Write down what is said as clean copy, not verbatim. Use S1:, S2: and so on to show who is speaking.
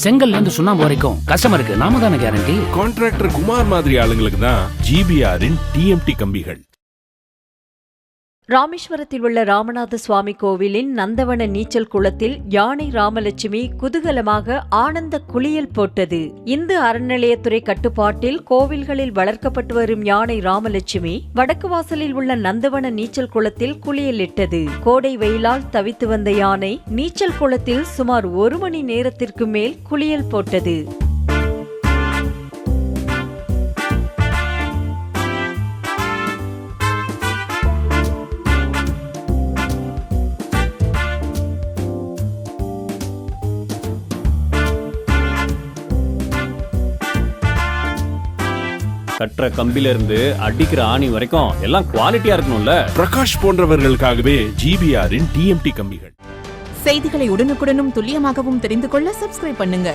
S1: செங்கல்ல இருந்து சுண்ணாம்பு வரைக்கும் கஸ்டமருக்கு நாம தானே கேரண்டி.
S2: கான்ட்ராக்டர் குமார் மாதிரி ஆளுங்களுக்கு தான் ஜிபிஆரின் டிஎம்டி கம்பிகள்.
S3: ராமேஸ்வரத்தில் உள்ள ராமநாத சுவாமி கோவிலின் நந்தவன நீச்சல் குளத்தில் யானை ராமலட்சுமி குதூகலமாக ஆனந்த குளியல் போட்டது. இந்து அறநிலையத்துறை கட்டுப்பாட்டில் கோவில்களில் வளர்க்கப்பட்டு வரும் யானை ராமலட்சுமி வடக்கு வாசலில் உள்ள நந்தவன நீச்சல் குளத்தில் குளியலிட்டது. கோடை வெயிலால் தவித்து வந்த யானை நீச்சல் குளத்தில் சுமார் 1 மணி நேரத்திற்கு மேல் குளியல் போட்டது.
S4: கட்டுற கம்பில இருந்து அடிக்கிற ஆணி வரைக்கும் எல்லாம் குவாலிட்டியா இருக்கணும்ல.
S2: பிரகாஷ் போன்றவர்களுக்காகவே ஜிபிஆரின் டிஎம்டி கம்பிகள்.
S5: செய்திகளை உடனுக்குடனும் துல்லியமாகவும் தெரிந்து கொள்ள சப்ஸ்கிரைப் பண்ணுங்க.